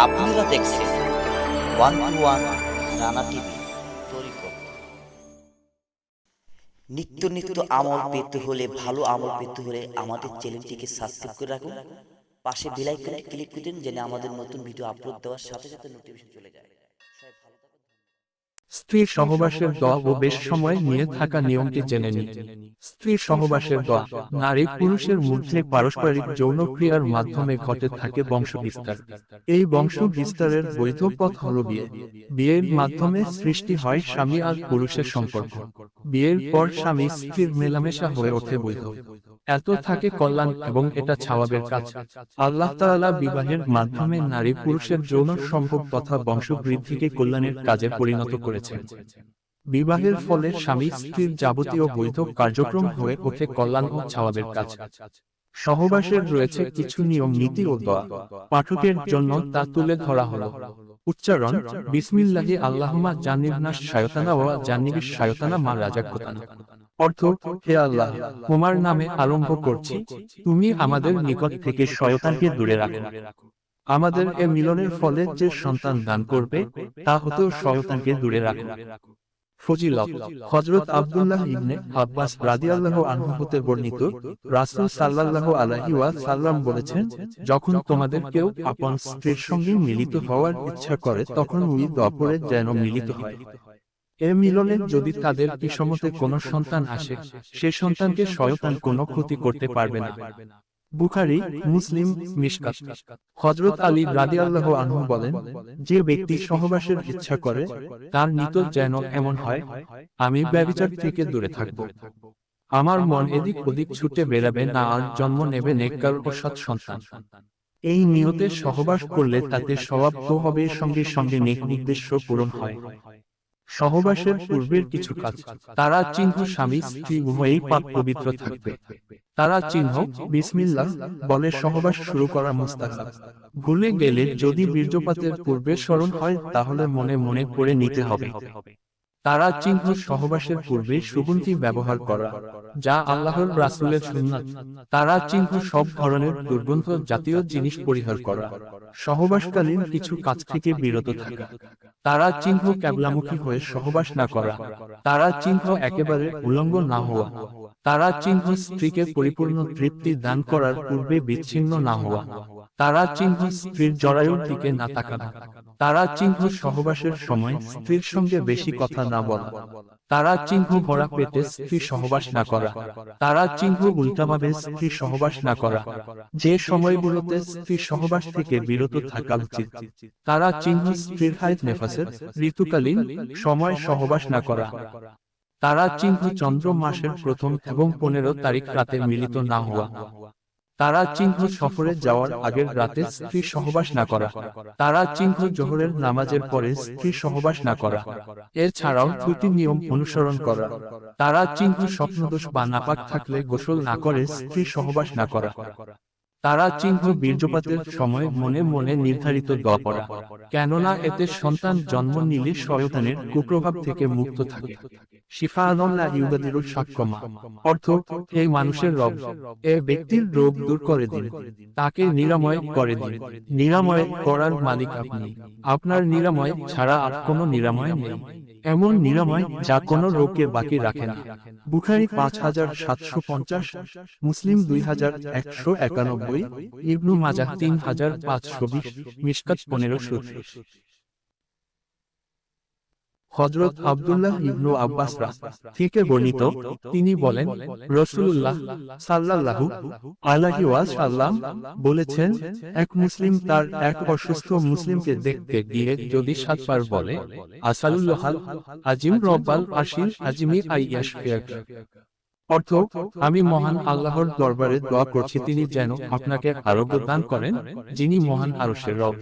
আপনারা দেখছেন 121 রানা টিভি তরিকত। নিত্য নিত্য আমল পেতে হলে, ভালো আমল পেতে হলে আমাদের চ্যানেলটিকে সাবস্ক্রাইব করে রাখুন। পাশে বেল আইকনে ক্লিক করে দিন, যেন আমাদের নতুন ভিডিও আপলোড দেওয়ার সাথে সাথে নোটিফিকেশন চলে যায়। স্ত্রী সহবাসের দোয়া ও বেশ সময় নিয়ে থাকা নিয়মটি জেনে নিন। স্ত্রী সহবাসের দোয়া নারী পুরুষের মধ্যে পারস্পরিক যৌন ক্রিয়ার মাধ্যমে ঘটে থাকে বংশ বিস্তার। এই বংশ বিস্তারের বৈধ পথ হল বিয়ে। বিয়ের মাধ্যমে সৃষ্টি হয় স্বামী আর পুরুষের সম্পর্ক। বিয়ের পর স্বামী স্ত্রীর মেলামেশা হয়ে ওঠে বৈধ। এত থাকে কল্যাণ এবং এটা ছাওয়াবের কাজ। আল্লাহ তাআলা বিবাহের মাধ্যমে নারী পুরুষের যৌন সম্ভোগ তথা বংশবৃদ্ধিকে কল্যাণের কাজে পরিণত করেছেন। বিবাহের ফলে স্বামী স্ত্রীর যাবতীয় বৈধ কার্যক্রম হয়ে ওঠে কল্যাণ ও ছাওয়াবের কাজ। সহবাসের রয়েছে কিছু নিয়ম নীতি ও দোয়া। পাঠকের জন্য তা তুলে ধরা হলো। উচ্চারণ: বিসমিল্লাহি আল্লাহুম্মা জান্নিবনাশ শায়তানা ওয়া জান্নিবিশ শায়তানা মা রাযাকতানা। অর্থ: হে আল্লাহ, তোমার নামে আরম্ভ করছি, তুমি আমাদের নিকট থেকে শয়তানকে দূরে রাখো। আমাদের এ মিলনের ফলে যে সন্তান দান করবে তা হতেও শয়তানকে দূরে রাখো। ফজিলত: হযরত আব্দুল্লাহ ইবনে আব্বাস রাদিয়াল্লাহু আনহু হতে বর্ণিত, রাসূল সাল্লাল্লাহু আলাইহি ওয়াসাল্লাম বলেছেন, যখন তোমাদের কেউ আপন স্ত্রীর সঙ্গে মিলিত হওয়ার ইচ্ছা করে তখন ওই দোয়া পড়ে যেন মিলিত হয়। এ মিলনে যদি তাদের বিষমতে কোনো সন্তান আসে, সে সন্তানকে শয়তান কোনো ক্ষতি করতে পারবে না। বুখারী, মুসলিম, মিশকাত। হযরত আলী রাদিয়াল্লাহু আনহু বলেন, যে ব্যক্তি সহবাসের ইচ্ছা করে তার নিয়ত যেন এমন হয়, আমি ব্যভিচার থেকে দূরে থাকব, আমার মন এদিক ওদিক ছুটে বেড়াবে না, আর জন্ম নেবে নেককার ও সৎ সন্তান। এই নিয়তে সহবাস করলে তাতে সওয়াব তো হবে, সঙ্গে সঙ্গে নেক উদ্দেশ্য পূরণ হয়। সহবাসের পূর্বের কিছু কাজ। তারা চিহ্ন: স্বামী স্ত্রী উভয়েই পাক পবিত্র থাকবে। তারা চিহ্ন: বিসমিল্লাহ বলে সহবাস শুরু করা মুস্তাহাব। ভুলে গেলে যদি বীর্যপাতের পূর্বে স্মরণ হয় তাহলে মনে মনে পড়ে নিতে হবে। তারা চিহ্ন: সহবাসের পূর্বে সুগন্ধি ব্যবহার করা, যা আল্লাহর রাসূলের সুন্নাত। তারা চিহ্ন: সব ধরনের দুর্গন্ধ জাতীয় জিনিস পরিহার করা, সহবাসকালীন কিছু কাজ থেকে বিরত থাকা। তারা চিহ্ন: ক্যাবলামুখী হয়ে সহবাস না করা। তারা চিহ্ন: একেবারে উলঙ্গ না হওয়া। তারা চিহ্ন: স্ত্রীকে পরিপূর্ণ তৃপ্তি দান করার পূর্বে বিচ্ছিন্ন না হওয়া। তারা চিহ্ন: স্ত্রীর জরায়ুর দিকে না তাকানো। তারা চিহ্ন: সহবাসের সময় স্ত্রীর সঙ্গে বেশি কথা না বলা। তারা চিহ্ন: ভরা পেটে স্ত্রী সহবাস না করা। তারা চিহ্ন: উল্টাভাবে স্ত্রী সহবাস না করা, যে সময়গুলোতে স্ত্রী সহবাস থেকে বিরত থাকা উচিত। তারা চিহ্ন: স্ত্রীর হায়েজ নেফাসের ঋতুকালীন সময় সহবাস না করা। তারা চিহ্ন: চন্দ্র মাসের প্রথম এবং 15 তারিখ রাতে মিলিত না হওয়া। তারা চিহ্ন: সফরে যাওয়ার আগের রাতে স্ত্রী সহবাস না করা। তারা চিহ্ন: জোহরের নামাজের পরে স্ত্রী সহবাস না করা। এছাড়াও 2টি নিয়ম অনুসরণ করা। তারা চিহ্ন: স্বপ্নদোষ বা নাপাক থাকলে গোসল না করে স্ত্রী সহবাস না করা। তারা চিহ্ন: বীর্যপাতের সময় মনে মনে নির্ধারিত দোয়া পড়া, কেননা এতে সন্তান জন্ম নিলে শয়তানের কুপ্রভাব থেকে মুক্ত থাকে। শিফাআল্লাহ ইউগাদিরুল শাক্কমা। অর্থ: হে মানুষের রব, এ ব্যক্তির রোগ দূর করে দিন, তাকে নিরাময় করে দিন। নিরাময় করার মালিক আপনি, আপনার নিরাময় ছাড়া আর কোনো নিরাময় নেই। এমন নিরাময় যা কোনো রোগকে বাকি রাখে না। বুখারী 5750, মুসলিম 2191, ইবনু মাজাহ 3520, মিশকাত 1530। হযরত আব্দুল্লাহ ইবনু আব্বাস থেকে বর্ণিত, তিনি বলেন, রাসূলুল্লাহ সাল্লাল্লাহু আলাইহি ওয়াসাল্লাম বলেছেন, এক মুসলিম তার এক অসুস্থ মুসলিমকে দেখতে গিয়ে যদি 7 বার বলে, আসালুল্লাহাল আজিম রব্বাল আরশিল আজিমি আইয়াশফিয়াক। অর্থ: আমি মহান আল্লাহর দরবারে দোয়া করছি তিনি যেন আপনাকে আরোগ্য দান করেন, যিনি মহান আরশের রব।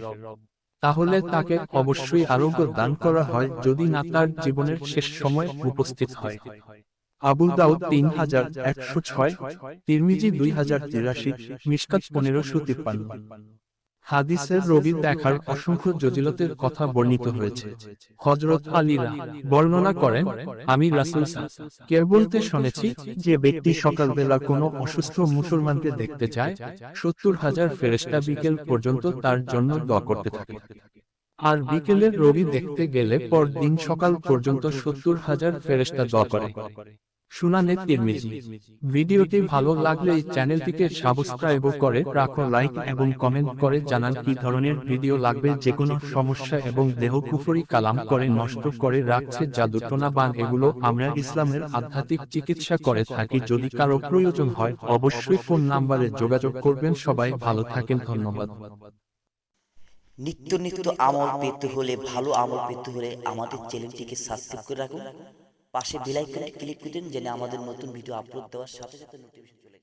তাহলে তাকে অবশ্যই আরোগ্য দান করা হয়, যদি না তার জীবনের শেষ সময় উপস্থিত হয়। আবু দাউদ 3106, তিরমিজি 2083, মিশকাত 1553। হাদিসের রবি দেখার অসংখ্য জটিলতার কথা বর্ণিত হয়েছে। হযরত আলীরা বর্ণনা করেন, আমি রাসূল কে বলতে শুনেছি, যে ব্যক্তি সকালবেলা কোনো অসুস্থ মুসলমানকে দেখতে যায়, 70,000 ফেরেশতা বিকেল পর্যন্ত তার জন্য দোয়া করতে থাকে। আর বিকেলের রবি দেখতে গেলে পরদিন সকাল পর্যন্ত 70,000 ফেরেশতা দোয়া করে। সুনানে তিরমিজি। ভিডিওটি ভালো লাগলে এই চ্যানেলটিকে সাবস্ক্রাইব করে রাখো, লাইক এবং কমেন্ট করে জানান কি ধরনের ভিডিও লাগবে। যে কোনো সমস্যা এবং দেহ কুফরি কালাম করে নষ্ট করে রাখছে, জাদুটোনা বান, এগুলো আমরা ইসলামের আধ্যাত্মিক চিকিৎসা করে থাকি। যদি কারো প্রয়োজন হয় অবশ্যই ফোন নাম্বারে যোগাযোগ করবেন। সবাই ভালো থাকেন, ধন্যবাদ। নিত্য নিত্য আমল পেতে হলে, ভালো আমল পেতে হলে আমাদের চ্যানেলটিকে সাবস্ক্রাইব করে রাখুন, পাশে বেল আইকনে ক্লিক করে দিন, যেন আমাদের নতুন ভিডিও আপলোড দেওয়ার সাথে সাথে নোটিফিকেশন চলে যায়।